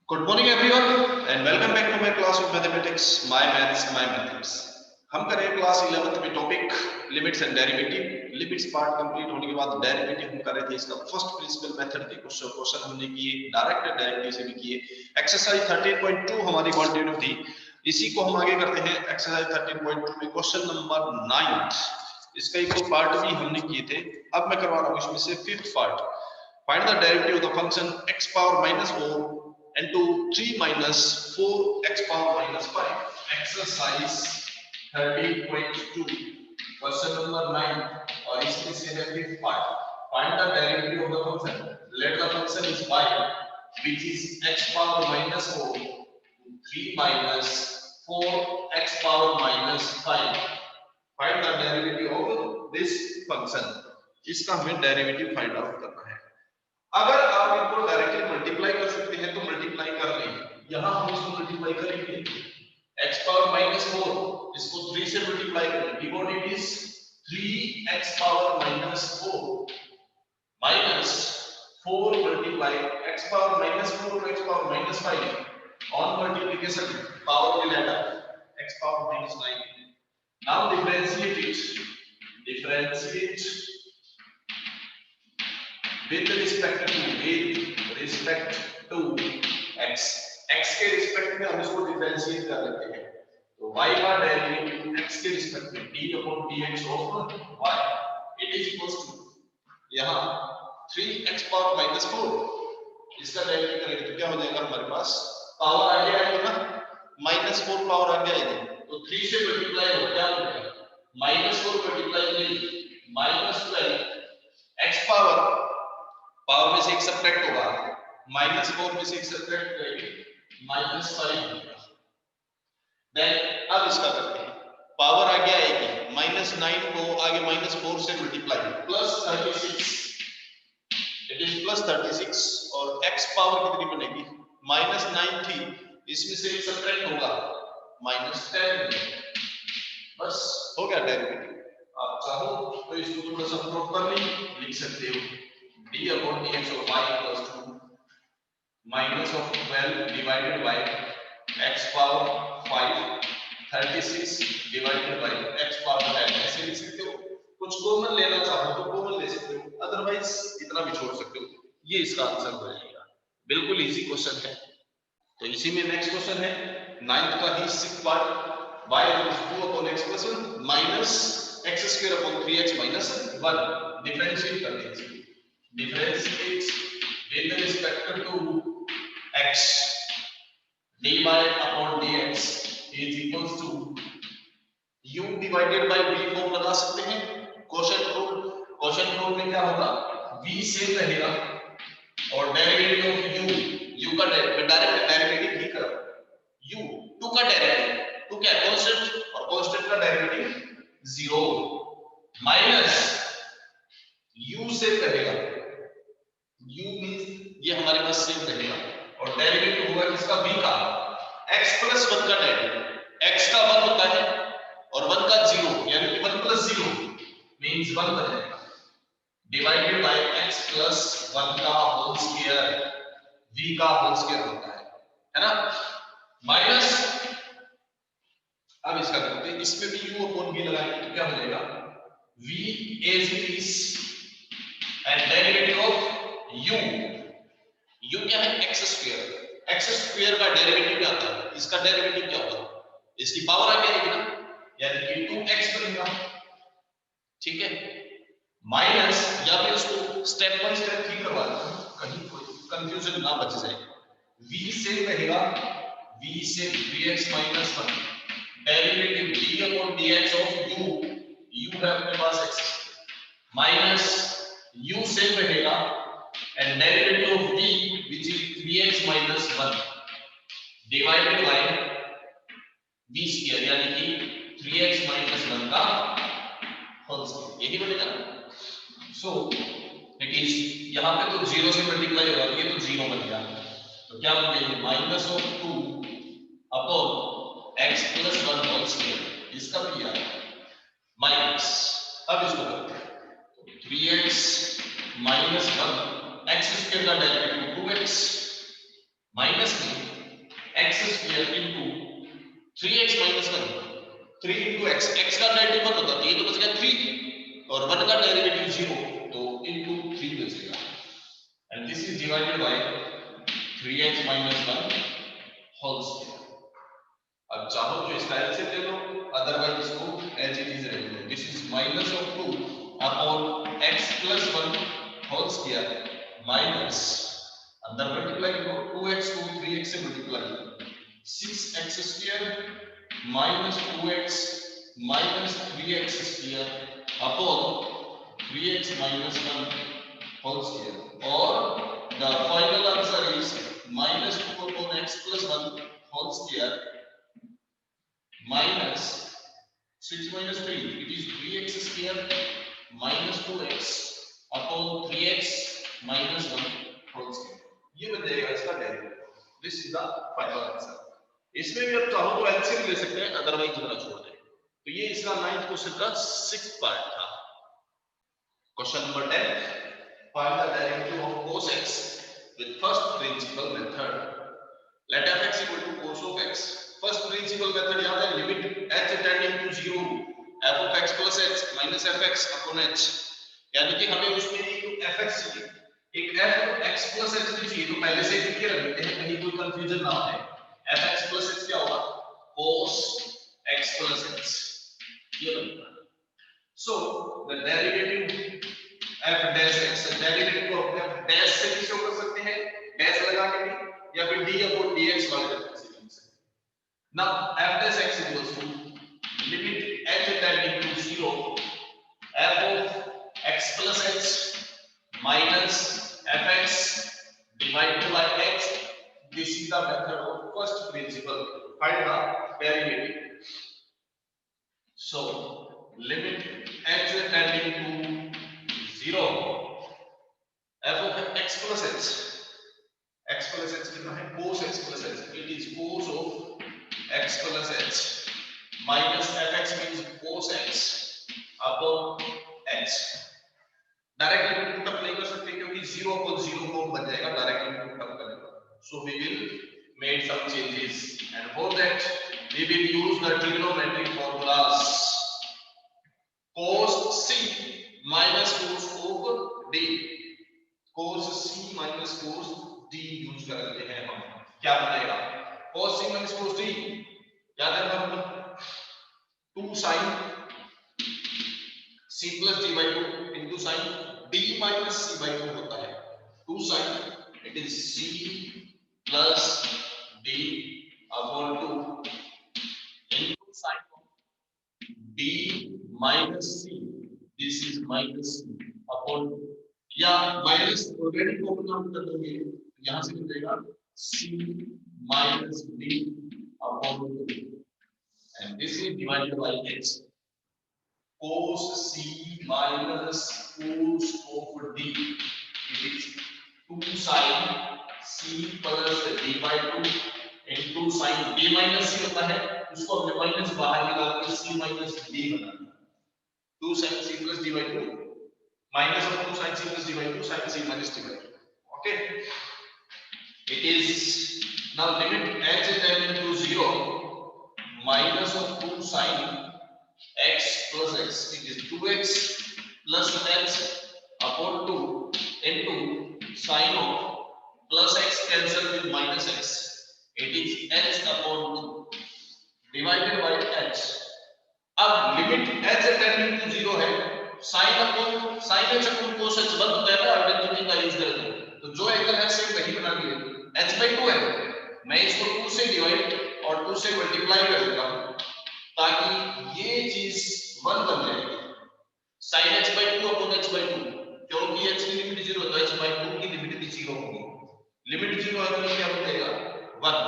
Good morning everyone and welcome back to my class of mathematics my maths my methods. हम करें class 11th में topic limits and derivative. Limits part complete होने के बाद derivative हम कर रहे थे। इसका फर्स्ट प्रिंसिपल मेथड के कुछ क्वेश्चन हमने किए, डायरेक्ट डेरिवेटिव से भी किए। एक्सरसाइज 13.2 हमारी कंटिन्यू थी, इसी को हम आगे करते हैं। एक्सरसाइज 13.2 में क्वेश्चन नंबर 9, इसका एक दो पार्ट भी हमने किए थे। अब मैं करवा रहा हूँ इसमें से fifth part. Find the derivative of the function x power -4 into 3 minus 4x power minus 5. Exercise 13.2 question number 9 और इसमें से है fifth part. Find the derivative of the function. Let the function is y which is x power minus 4 3 minus 4x power minus 5. Find the derivative of this function. इसका हमें derivative find out करना है। अगर आप इनको directly multiply कर सकते हैं तो मल्टीप्लाई कर लें। यहां हम इसको मल्टीप्लाई करेंगे x पावर -4, इसको 3 से मल्टीप्लाई करें। We got it is 3x power -4 minus 4 multiply x power -4 to x power -5 on multiplication power के later x power -9। Now differentiate with respect to x के रिस्पेक्ट में हम इसको डिफरेंशिएट कर लेते हैं। तो y का डेरिवेटिव x के रिस्पेक्ट में d/dx of y it is equals to यहां 3x पावर -4 इसका डेरिवेटिव करेंगे तो क्या हो जाएगा, हमारे पास पावर आगे आएगा ना, -4 पावर आगे आएगी तो 3 से मल्टीप्लाई हो क्या हो जाएगा, -4 मल्टीप्लाई करेंगे -12 x पावर में से एक सब्ट्रैक्ट होगा, -4 में से एक सब्ट्रैक्ट करेंगे -5। देन अब इसका करते हैं, पावर आगे आएगी -9 को आगे -4 से मल्टीप्लाई +36 इट इज +36 और x पावर कितनी बनेगी, -9 थी, इसमें से एक सब्ट्रैक्ट होगा -10। बस हो गया डेरिवेटिव। आप चाहो तो इसको थोड़ा सा प्रॉपर्ली लिख सकते हो, d/dx of y equals to minus of 12 divided by x power 5 36 divided by x power 10 ऐसे लिख सकते हो। कुछ कॉमन लेना चाहो तो कॉमन ले सकते हो, अदरवाइज इतना भी छोड़ सकते हो। ये इसका आंसर हो जाएगा। बिल्कुल इजी क्वेश्चन है। तो इसी में नेक्स्ट क्वेश्चन है 9th का ही sixth part, y equals 2 upon x plus 1 minus x square upon 3x minus 1। Differentiate कर दीजिए, differentiate with respect to x dy upon dx is equals to u divided by v form लगा सकते हैं। Quotient rule में क्या होगा, v same रहेगा और डेरिवेटिव ऑफ u का डायरेक्ट डेरिवेटिव ही करो, u 2 का डेरिवेटिव 2 क्या कांस्टेंट और कांस्टेंट का डेरिवेटिव 0 माइनस u से करेगा, u मींस ये हमारे पास सेम रहेगा और डेरिवेटिव होगा किसका, v का, x + 1 का डेरिवेटिव, x का 1 होता है और 1 का 0 यानी कि 1 + 0 मींस 1 बनेगा डिवाइडेड बाय x + 1 का होल स्क्वायर, v का होल स्क्वायर होता है ना, माइनस। अब इसका करते हैं, इसमें भी u/v लगाएंगे तो क्या हो जाएगा, v as it is and derivative of u क्या है, x स्क्वायर का डेरिवेटिव क्या होता है, इसका डेरिवेटिव क्या होगा, इसकी पावर आ जाएगी ना, यानी कि 2x बनेगा, ठीक है, माइनस, या फिर इसको स्टेप बाय स्टेप ठीक करवा देता हूं, कहीं कोई कंफ्यूजन ना बच जाए। v से रहेगा, v से 3x - 1 derivative d/dx of u है अपने पास x माइनस u से रहेगा and derivative of v which is 3x - 1 divided by v square यानी कि 3x - 1 का होल स्क्वायर, यही बनेगा ना। सो इट इज, यहां पे तो 0 से मल्टीप्लाई होगा तो ये तो 0 बन गया, तो क्या बन गया, -2 अपॉन x + 1 होल स्क्वायर, इसका भी याद माइनस। अब इसको करते हैं, 3x - 1 x स्क्वायर का डेरिवेटिव 2x माइनस में x square into 3x minus 1, 3 into x, x का डेरिवेटिव 1 होता है, ये तो बच गया 3 और 1 का डेरिवेटिव 0, तो इंटू 3 बचेगा and this is divided by 3x minus 1 whole square. अब चाहो तो इसका एलसीएम ले लो, अदरवाइज इसको एज इट इज रहने दो। This is minus of 2 upon x plus 1 whole square minus अंदर मल्टीप्लाई करो 2x को 3x से multiply 6x square minus 2x minus 3x square upon 3x minus 1 whole square और the final answer is minus 2 upon x plus 1 whole square minus 6 minus 3, it is 3x square minus 2x upon 3x minus 1 whole square। ये बन जाएगा इसका derivative. This is the final answer. इसमें भी आप चाहो तो एलसीएम ले सकते हैं, अदरवाइज इतना छोड़ दें। तो ये इसका 9th क्वेश्चन का 6th पार्ट था। Question number 10, find the derivative of cos x with first principal method। Let f(x) equal to cos of x। First principle method याद है, limit h tending to 0 f of x plus h minus fx upon h। यानी कि हमें उसमें एक fx चाहिए, एक f x plus h भी चाहिए, तो पहले से लिख के रख देते हैं कहीं कोई कंफ्यूजन ना हो। fx plus h क्या होगा, cos x plus h, ये बनता है। So the derivative f dash x, derivative को f dash से भी शो कर सकते हैं, डैश लगा के भी, या फिर d upon dx वाले तरीके से लिख सकते हैं। Now f dash x equals to limit h tending to 0 f of x plus h minus fx divided by x। This is the method of first principle, find the derivative। So limit h tending to 0 f of x plus h, x plus h कितना है, cos x plus h, it is cos of x plus h minus fx means cos x upon h। Direct limit put up नहीं कर सकते क्योंकि 0 upon 0 form बन जाएगा direct limit put up करने पर। So we will make some changes and for that we will use the trigonometric formulas. cos c minus cos of d, cos c minus cos d use करते हैं हम, क्या बनेगा, cos c minus cos d याद है formula 2 sin c plus d by 2 into sin d minus c by 2 होता है 2 sin, it is c plus d upon 2 into sin d minus c, this is minus c upon, या minus already common out कर दोगे, यहां से मिलेगा c minus d upon 2 and this is divided by h। cos c minus cos of d, it is 2 sin c plus d by 2 into sin d minus c होता है, उसको हमने minus बाहर निकाल के c minus d बना दिया, 2 sin c plus d by 2 minus of 2 sin c plus d by 2 sin c minus d by 2। okay, it is now limit h tending to 0 minus of 2 sin x plus x, it is 2x plus h upon 2 into sin of plus x cancel with minus x, it is h upon 2 divided by h। अब limit h tending to 0 है, sin upon sin h upon cos h बन होता है ना, identity का use करते हैं, तो जो एंगल है सेम वही बना लिए, h by 2 है, मैं इसको 2 से डिवाइड और 2 से मल्टीप्लाई कर देता हूं ताकि ये चीज 1 बन जाएगी, sin h by 2 upon h by 2, क्योंकि h की लिमिट 0 तो h by 2 की लिमिट भी 0 होगी, लिमिट 0 है तो क्या बनेगा 1,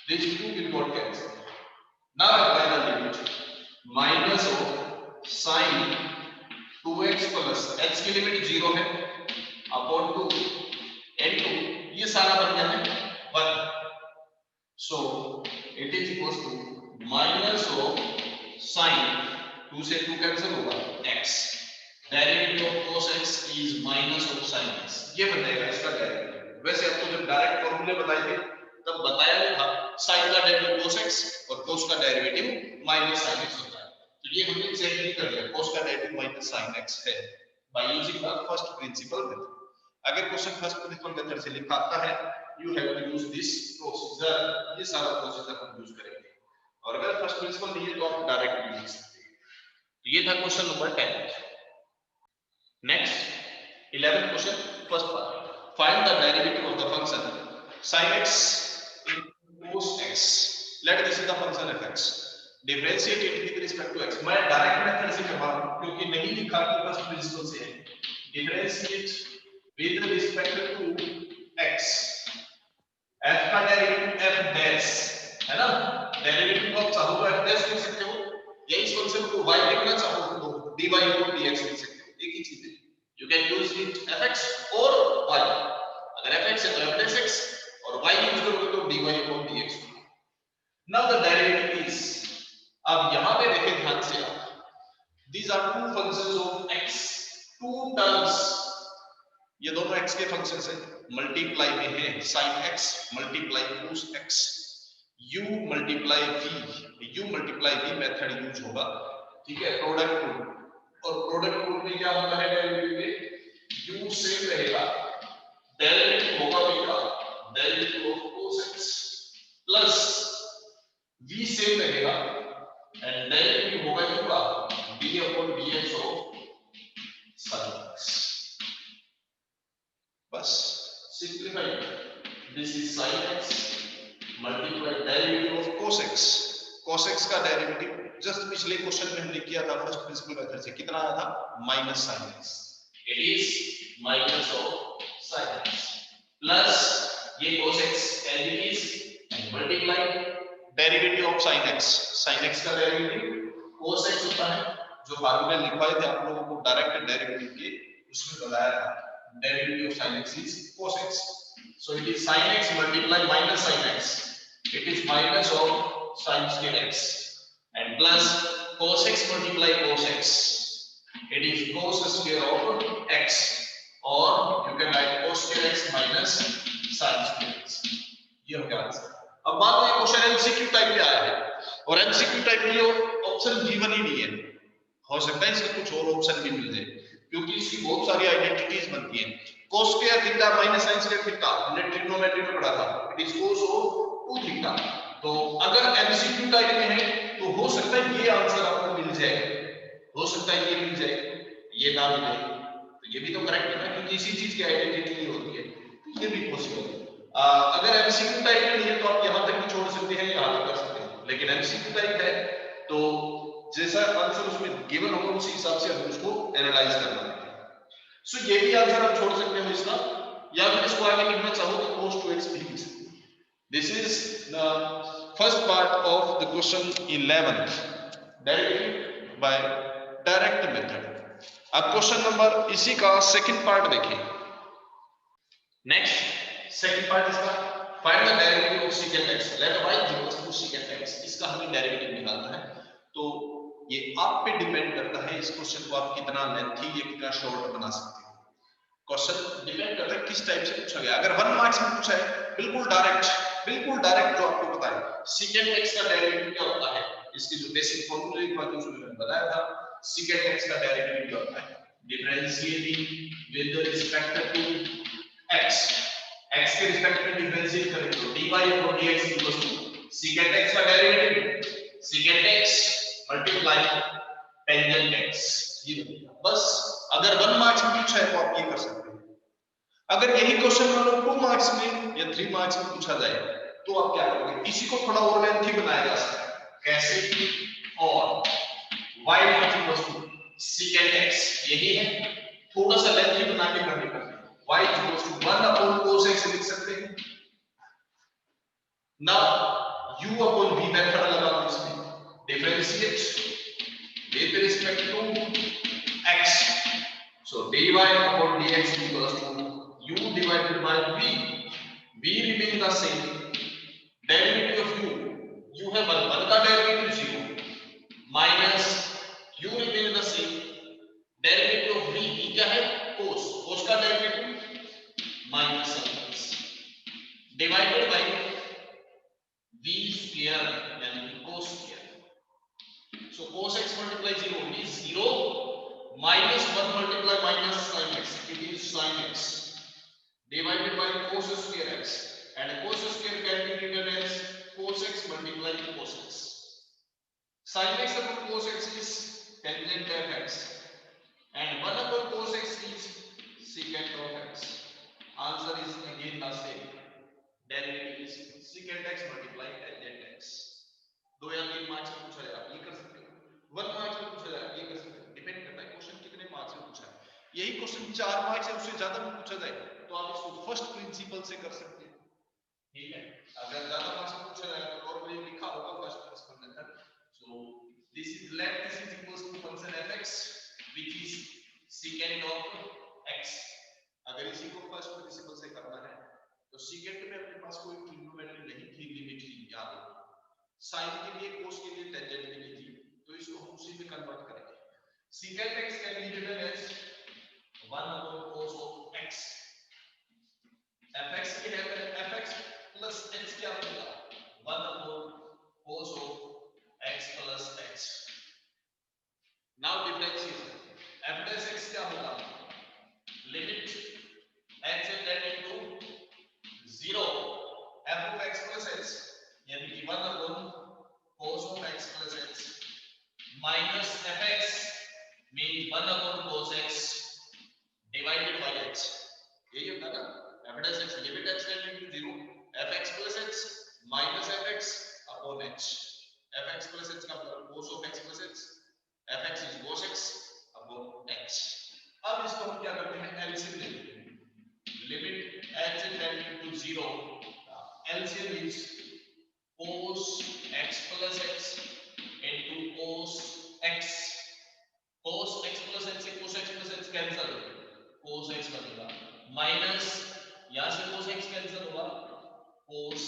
this 2 will not cancel। now apply the limit minus of sin 2x plus h की लिमिट 0 है upon 2 into ये सारा बन गया है 1, so it is equals to minus of sin 2 से 2 कैंसिल होगा x, derivative of cos x is minus of sin x, ये बन जाएगा इसका डेरिवेटिव। वैसे आपको जब डायरेक्ट फॉर्मूले बताए थे तब बताया था साइन का डेरिवेटिव cos x और cos का डेरिवेटिव माइनस sin x होता है। तो ये हमने चेक नहीं कर लिया, cos का डेरिवेटिव माइनस sin x है by using the first principle method. अगर क्वेश्चन फर्स्ट प्रिंसिपल मेथड से लिखा आता है you have to use this procedure, ये सारा प्रोसीजर हम यूज करेंगे। और अगर फर्स्ट प्रिंसिपल नहीं है तो आप डायरेक्ट यूज कर सकते हैं। तो ये था question number 10। Next 11th question, first part, find the derivative of the function sin x cos x, let this is the function f(x), differentiate it with respect to x। मैं direct method से कर रहा हूं क्योंकि नहीं लिखा कि first principle से है। Differentiate with respect to x, f का डेरिवेटिव f डैश है ना, डेरिवेटिव ऑफ चाहो तो f डैश लिख सकते हो, या इस फंक्शन को y लिखना चाहो तो dy upon dx लिख सकते हो, एक ही चीज है। You can use it fx और y, अगर fx है तो f डैश x और y यूज करोगे तो dy upon dx। Now the derivative is, अब यहां पे देखें ध्यान से आप, these are two functions of x, two terms, ये दोनों x के फंक्शंस हैं, मल्टीप्लाई में है sin x multiply cos x, u multiply v method use होगा, ठीक है, प्रोडक्ट रूल। और प्रोडक्ट रूल में क्या होता है डेरिवेटिव में, u सेम रहेगा, डेरिवेटिव होगा v का, derivative of cos x, plus v same रहेगा एंड डेरिवेटिव होगा u का d upon dx of sin x। बस simplify, this is sin x multiply derivative of cos x, cos x का derivative just पिछले question में हमने किया था फर्स्ट प्रिंसिपल मेथड से, कितना आया था, minus sin x, it is minus of sin x, plus ये cos x as it is multiply derivative of sin x का डेरिवेटिव cos x होता है, जो फार्मूले लिखवाए थे आप लोगों को डायरेक्ट डेरिवेटिव के, उसमें बताया था derivative of sin x is cos x, so it is sin x multiply minus sin x, it is minus of sin square x, and plus cos x multiply cos x, it is cos square of x, or you can write cos square x minus sin square x। ये हो गया answer. अब बात है question MCQ type में आया है, और एमसीक्यू टाइप में ऑप्शन गिवन ही नहीं है, हो सकता है इसके कुछ और ऑप्शन भी मिल जाए क्योंकि इसकी बहुत सारी आइडेंटिटीज बनती हैं। cos square theta minus sin square theta हमने ट्रिग्नोमेट्री में पढ़ा था, it is cos of 2 theta. तो अगर एमसीक्यू टाइप में है तो हो सकता है ये आंसर आपको मिल जाए, हो सकता है ये मिल जाए, ये ना मिले, तो ये भी तो करेक्ट है ना, क्योंकि इसी चीज की आइडेंटिटी नहीं होती है, तो ये भी पॉसिबल है। अगर एमसीक्यू टाइप में नहीं है तो आप यहां तक भी छोड़ सकते हैं, यहां तक कर सकते हैं, लेकिन एमसीक्यू टाइप है तो जैसा आंसर उसमें गिवन होगा उसी हिसाब से हम उसको एनालाइज करना है। सो ये भी आंसर आप छोड़ सकते हो इसका, या फिर इसको आगे लिखना चाहो तो cos 2x भी लिख सकते हो। This is the first part of the question 11th, derivative by direct method. अब क्वेश्चन नंबर इसी का सेकंड पार्ट देखें। नेक्स्ट सेकंड पार्ट इसका, find the derivative of secant x, let y equals to secant x, इसका हमें derivative निकालना है। तो ये आप पे डिपेंड करता है इस क्वेश्चन को आप कितना लेंथी या कितना शॉर्ट बना सकते हो। क्वेश्चन डिपेंड करता है किस टाइप से पूछा गया। अगर 1 मार्क्स में पूछा है बिल्कुल डायरेक्ट जो आपको पता है secant x का डेरिवेटिव क्या होता है, इसके जो बेसिक फॉर्मूले की बात उसमें मैंने बताया था, secant x का डेरिवेटिव क्या होता है, differentiating with respect to x, x के रिस्पेक्ट में डिफरेंशिएट करें तो dy upon dx equals to secant x का derivative secant x multiply tangent x, ये बस। अगर 1 मार्क्स में पूछा है तो आप ये कर सकते हो। अगर यही क्वेश्चन मान लो 2 मार्क्स में या 3 मार्क्स में पूछा जाए तो आप क्या करोगे, इसी को थोड़ा और लेंथी बनाया जा सकता है। कैसे, और y equals to secant x, यही है, थोड़ा सा लेंथी बना के करने का, y equals to 1 upon cos x लिख सकते हैं। Now u upon v method लगा दो इसमें, differentiate with respect to x, so dy upon dx equals to u divided by v remain the same, derivative of u है 1 का derivative 0 minus u remain the same, derivative of v क्या है, cos का derivative minus sin x, divided by v square यानी कि cos square. So cos x multiply 0 means 0 minus 1 multiply minus sin x. It is sin x divided by cos square x, and cos square can be written as cos x multiply cos x. Sin x upon cos x is tangent of x, and 1 upon cos x is secant of x. Answer is again the same. Derivative is secant x multiply tangent x. 2 या 3 marks में पूछा जाए, ये कर सकते हो. 1 marks में पूछा जाए, ये कर सकते हो. डिपेंड करता है क्वेश्चन कितने मार्क्स में पूछा है. यही क्वेश्चन 4 मार्क्स या उससे ज्यादा में पूछा जाए तो आप इसको फर्स्ट प्रिंसिपल से कर सकते हैं. ठीक है. अगर ज्यादा मार्क्स में पूछा जाए तो नॉर्मली लिखा होगा first principle method. So this is let this is equals to function fx which is secant of x. अगर इसी को फर्स्ट प्रिंसिपल से करना है तो secant में अपने पास कोई ट्रिग्नोमेट्री नहीं थी, लिमिट थी, याद हो. साइन के लिए, cos के लिए, टेंजेंट के लिए थी, तो इसको हम उसी में कन्वर्ट करेंगे. secant x can be written as 1 upon cos of x. fx के है fx plus x क्या होगा? 1 upon cos of x plus x. Now differentiation. f dash x क्या होगा? Limit x is tending to 0 f of x plus x यानी कि 1 upon cos of x plus x minus fx means 1 upon cos x divided by x. यही होता है ना. f dash x limit x tending to 0 fx plus x minus fx upon x. fx plus x का मतलब cos of x plus x. fx is cos x upon x. अब इसको हम क्या करते हैं? एलसीएम ले लेते हैं. Limit x tending to 0 LCM is cos x plus x into cos x. cos x plus x से cos x plus x cancel, cos x बनेगा माइनस यहां से cos x कैंसिल होगा, cos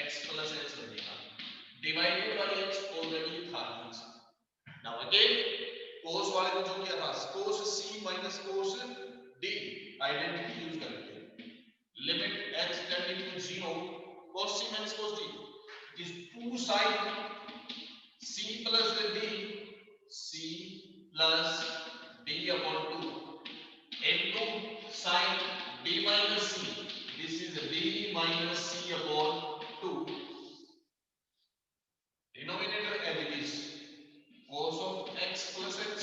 x plus x बनेगा divided by x already था. Now again cos वाले को जो किया था cos c minus cos d identity use करके limit x tending to 0 cos c minus cos d is 2 sin c plus d, c plus d upon 2 into sin d minus c. This is d minus c upon 2. Denominator as it is cos of x plus x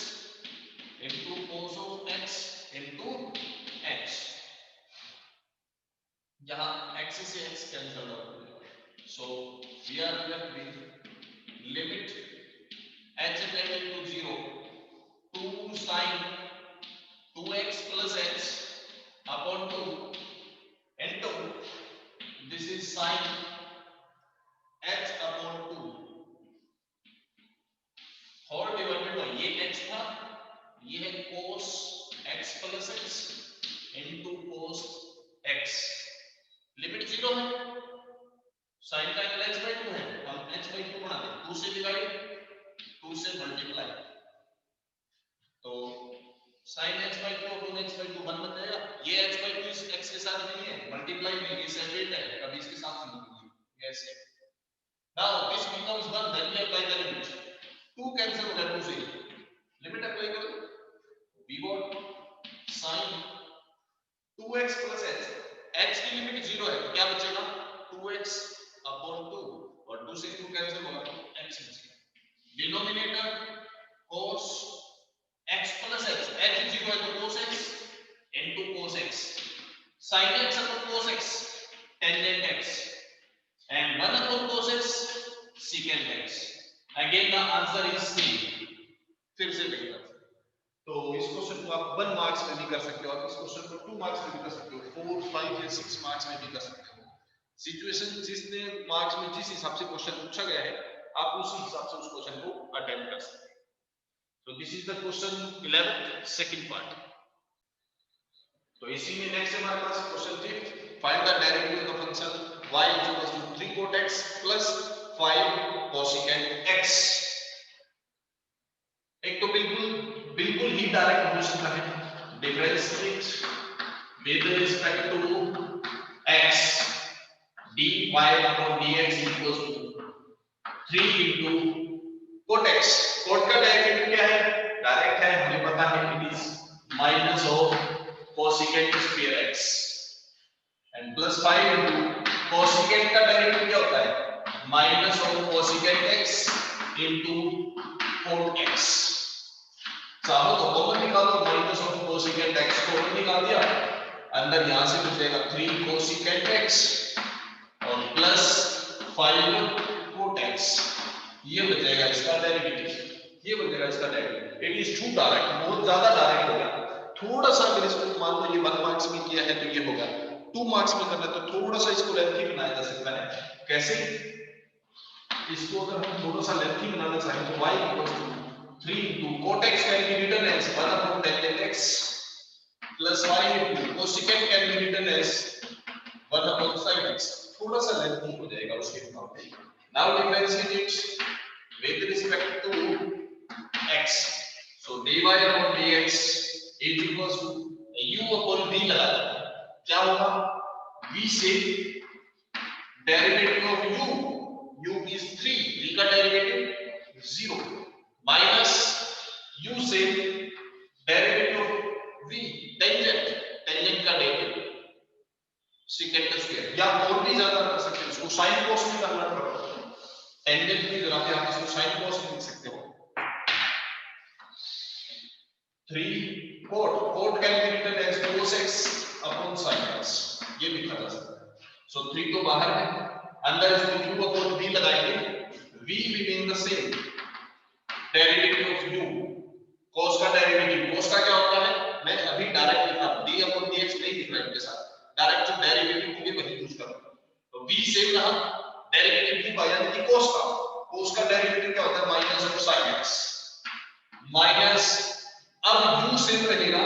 into cos of x into x. यहाँ x से x cancel out हो जाएगा. So we are left with limit h tending to 0 2 sin 2x plus x upon 2 into this is sin h upon 2 और divided by ये x था, ये है cos x plus x into cos x. Limit 0 है, sin का angle h by 2 है, हम h by 2 बना दें, 2 से डिवाइड 2 से मल्टीप्लाई, तो sin h by 2 upon x by 2 1 बन जाएगा. ये h by 2 इस x के साथ नहीं है, मल्टीप्लाई में ये सेपरेट है, कभी इसके साथ नहीं होगी ऐसे. Now this becomes 1, then we apply the limit. 2 cancel हो गया 2 से, लिमिट अप्लाई करो, we got sin 2x plus h. h की लिमिट 0 है, क्या बचेगा? 2x upon 2 और 2 से 2 कैंसिल होगा तो x बचेगा. Denominator cos x plus x, h 0 है तो cos x into cos x. sin x upon cos x tangent x and 1 upon cos x secant x. Again the answer is C. फिर से देखिए, तो इस क्वेश्चन को आप 1 मार्क्स में भी कर सकते हो, आप इस क्वेश्चन को 2 मार्क्स में भी कर सकते हो, 4, 5 या 6 मार्क्स में भी कर सकते हो. सिचुएशन जिसने मार्क्स में जिस हिसाब से क्वेश्चन पूछा गया है आप उसी हिसाब से उस क्वेश्चन को अटेम्प्ट कर सकते हैं. तो this is the question 11 second part. तो इसी में नेक्स्ट हमारे पास question 5, find the derivative of the function y equals to 3 cot x plus 5 cosecant x. एक तो बिल्कुल ही डायरेक्ट क्वेश्चन था है, differentiate with respect to x dy upon dx equals to 3 into cot x। cot का derivative क्या है? Direct है, हमें पता है it is minus of cosecant square x and plus 5 into cosecant का डेरिवेटिव क्या होता है? Minus of cosecant x into cot x। चाहो तो कॉमन निकाल दो, minus of cosecant x common निकाल दिया, अंदर यहां से बचेगा 3 कोसेकेंट x और प्लस 5 cot x। ये बचेगा इसका डेरिवेटिव, ये बचेगा इसका derivative. It is too direct, बहुत ज्यादा डायरेक्ट हो गया। थोड़ा सा अगर इसको मान लो ये 1 मार्क्स में किया है तो ये होगा, 2 मार्क्स में करना है तो थोड़ा सा इसको लेंथी बनाया जा सकता है। कैसे? इसको अगर हम थोड़ा सा लेंथी बनाना चाहें तो y equals to 3 into cot x can be written as 1 upon tan x plus 5 into cosecant can be written as 1 upon sin x। थोड़ा सा लेंथी हो जाएगा उसके मुकाबले। Now differentiate it with respect to x, so dy upon dx is equals to u upon v लगा देते हैं। क्या होगा? v से derivative of u is 3, v का डेरिवेटिव 0 माइनस u से derivative of v tangent, tangent का derivative second का स्क्वायर, या और भी ज्यादा कर सकते हैं इसको sin cos में करना पड़ेगा। टेंजेंट की जगह पे आप इसको sin cos में लिख सकते हो। 3 cot can be written as cos x upon sin x, ये लिखा जा सकता है। सो 3 तो बाहर है, अंदर इसको u upon v लगाएंगे, v remain the same, derivative of u, cos का डेरिवेटिव, cos का क्या होता है? मैं अभी डायरेक्ट लिखा d upon dx नहीं लिख रहा इनके साथ, डायरेक्ट जो डेरिवेटिव के लिए वही यूज करूंगा। तो v से रहा डेरिवेटिव v यानी कि cos का, cos का डेरिवेटिव क्या होता है? Minus of sin x minus, अब u से रहेगा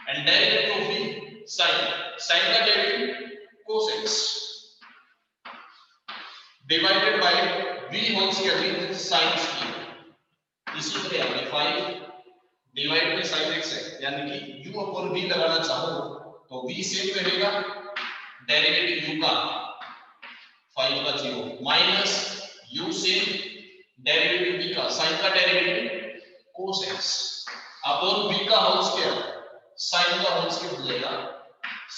and derivative of v sin, sin का derivative cos x divided by v whole square means sin square. इसी तरह हमने 5 डिवाइड बाय sin x है, यानी कि u upon v लगाना चाहो तो v सेम रहेगा, डेरिवेटिव u का 5 का 0 माइनस u से डेरिवेटिव v का sin का derivative cos x upon v का होल स्क्वायर, sin का होल स्क्वायर हो जाएगा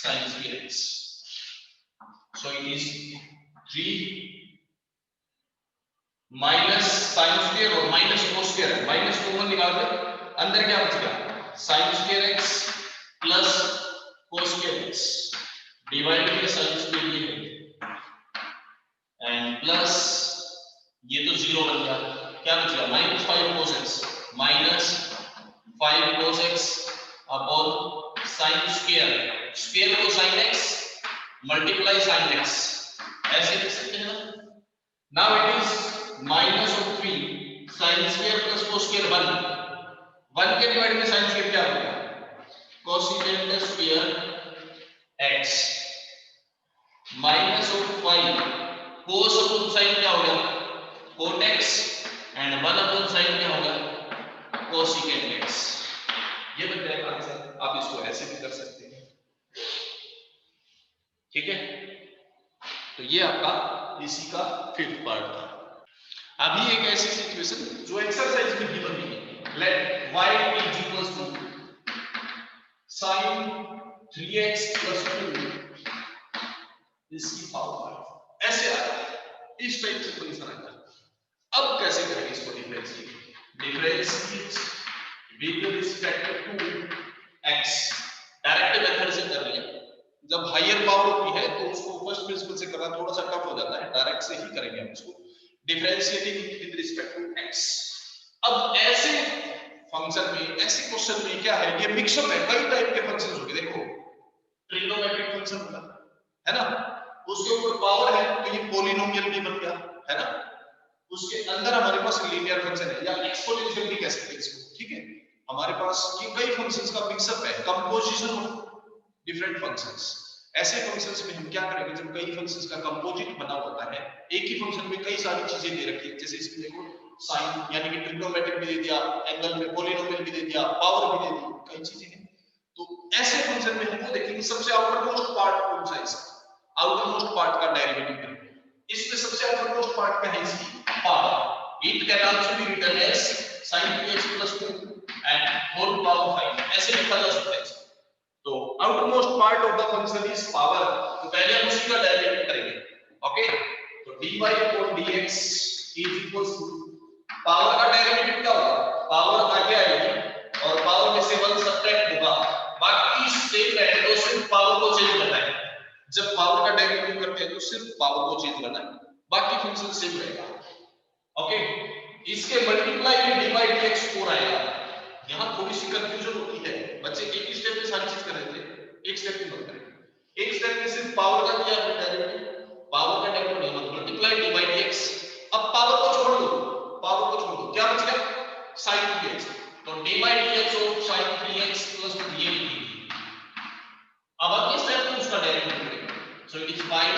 sin square x। So it is 3 minus sin square और minus cos square, minus common निकाल दे, अंदर क्या बचेगा? sin square x plus cos square x divide by sin square ये एंड प्लस ये तो 0 बन गया, क्या बचेगा? Minus 5 cos x minus 5 cos x upon sin square, square को sin x multiply sin x, ऐसे लिख सकते हैं ना। Now it is minus of 3 sin square plus cos square 1 के डिवाइड में sin स्क्वायर क्या होगा? Cosecant square x minus of 5 cos upon sin क्या होगा? cot x and 1 upon sin क्या होगा? Cosecant x। ये बन जाएगा आंसर। आप इसको ऐसे भी कर सकते हैं, ठीक है। तो ये आपका इसी का 5th पार्ट था। अभी एक ऐसी सिचुएशन जो एक्सरसाइज में गिवन है, late y is equals to sin 3x plus 2 इसकी पावर 5, ऐसे आ रहा है, इस टाइप से पोजीशन आता है। अब कैसे करेंगे इसको differentiate? Differentiate with respect to x, direct method से कर लिया। जब हायर पावर होती है तो उसको फर्स्ट प्रिंसिपल से करना थोड़ा सा टफ हो जाता है, डायरेक्ट से ही करेंगे हम इसको, differentiating with respect to x। अब ऐसे फंक्शन में, ऐसे क्वेश्चन में क्या है, ये मिक्सअप है, कई टाइप के फंक्शंस होंगे। देखो ट्रिग्नोमेट्रिक फंक्शन होगा, है ना, उसके ऊपर पावर है तो ये पॉलिनोमियल भी बन गया, है ना। उसके अंदर हमारे पास लीनियर फंक्शन है या एक्सपोनेंशियल भी कह सकते हैं इसको, ठीक है। हमारे पास ये कई फंक्शंस का मिक्सअप है, कंपोजिशन ऑफ डिफरेंट फंक्शंस। ऐसे फंक्शंस में हम क्या करेंगे, जब कई फंक्शंस का कंपोजिट बना होता है, एक ही फंक्शन में कई सारी चीजें दे रखी है, जैसे इसमें देखो साइन यानी कि ट्रिग्नोमेट्रिक भी दे दिया, एंगल में पॉलिनोमियल भी दे दिया, पावर भी दे दी, कई चीजें हैं। तो ऐसे फंक्शन में हम वो देखेंगे सबसे आउटर मोस्ट पार्ट कौन सा है इसका। आउटर मोस्ट पार्ट का डेरिवेटिव करेंगे। इसमें सबसे आउटर मोस्ट पार्ट क्या है इसकी power. It can also be written as sin 3x + 2 and whole power 5 ऐसे लिखा जा सकता है। तो outer most part of the function is power, तो पहले हम उसी का डेरिवेटिव करेंगे। ओके, तो dy dx पावर का डेरिवेटिव क्या होगा, पावर आगे आएगी और पावर में से 1 सब्ट्रैक्ट होगा, बाकी सेम रहेगा, तो सिर्फ पावर को चेंज करना है। जब पावर का डेरिवेटिव करते हैं तो सिर्फ पावर को चेंज करना है, बाकी फंक्शन सेम रहेगा। ओके, इसके मल्टीप्लाई में dy dx 4 आएगा। यहां थोड़ी सी कंफ्यूजन होती है, बच्चे एक ही स्टेप में सारी चीज कर रहे थे, एक स्टेप में मत करें। एक स्टेप में सिर्फ पावर का किया हमने डेरिवेटिव, पावर का डेरिवेटिव मत मल्टीप्लाई dy dx। अब पावर को छोड़ दो, पावर को छोड़ दो, क्या बच गया sin 3x, तो dy dx of sin 3x + 2 ये लिखेंगे। अब अगले स्टेप में उसका डेरिवेटिव करेंगे, सो it is 5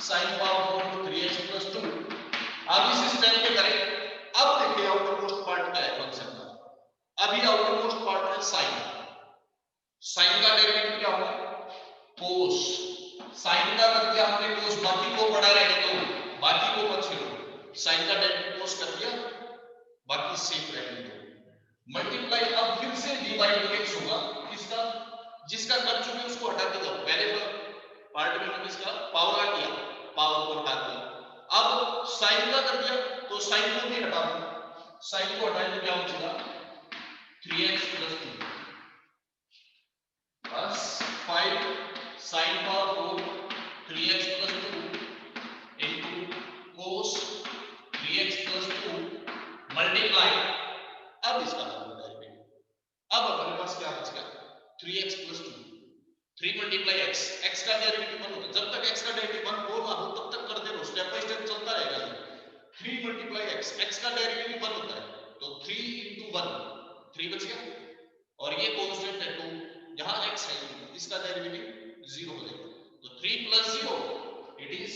sin power 4 3x + 2। अब इस स्टेप में करें। अब देखिए आउटर मोस्ट पार्ट क्या है फंक्शन का, अभी आउटर मोस्ट पार्ट है sin, sin का डेरिवेटिव क्या होगा cos, sin का कर दिया हमने cos, बाकी को पढ़ा रहने दो, बाकी को मत छेड़ो, sin का डेरिवेटिव cos कर दिया, बाकी सेम रहने दो। मल्टीप्लाई अब फिर से dy dx होगा, किसका, जिसका कर चुके उसको हटा के जाओ, पहले पार्ट में हमने इसका पावर का किया, पावर को हटा दिया। अब sin का कर दिया तो sin को भी हटा दो, sin को हटाएं तो क्या बचेगा 3x + 2 बस 5 sin power 4 3x + 2 into cos 3x + 2 multiply. अब इसका डेरिवेटिव, अब हमारे पास क्या बच गया 3x + 2, 3 × x, x का डेरिवेटिव 1 होता है, जब तक x का डेरिवेटिव 1 हो ना हो तब तक करते रहो, स्टेप बाय स्टेप चलता रहेगा। 3 × x, x का डेरिवेटिव 1 होता है, तो 3 × 1 3 बच गया, और ये कांस्टेंट है 2, यहां x है, इसका डेरिवेटिव 0 हो जाएगा, तो 3 + 0 इट इज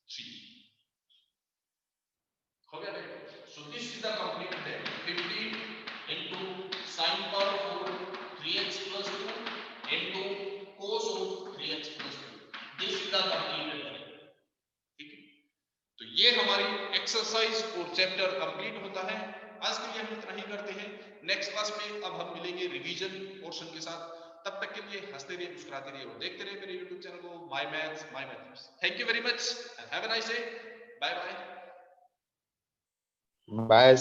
3 हो गया बेटा। So this is the complete derivative 15 × sin power 4 3x + 2 into cos of 3x + 2, this is the complete derivative. ठीक है, तो ये हमारी एक्सरसाइज और चैप्टर कंप्लीट होता है। आज के लिए हम इतना ही करते हैं, नेक्स्ट क्लास में अब हम मिलेंगे रिवीजन पोर्शन के साथ। तब तक के लिए हंसते रहिए, मुस्कुराते रहिए और देखते रहिए मेरे YouTube चैनल को my maths my mathematics. Thank you very much and have a nice day, bye bye. Bye.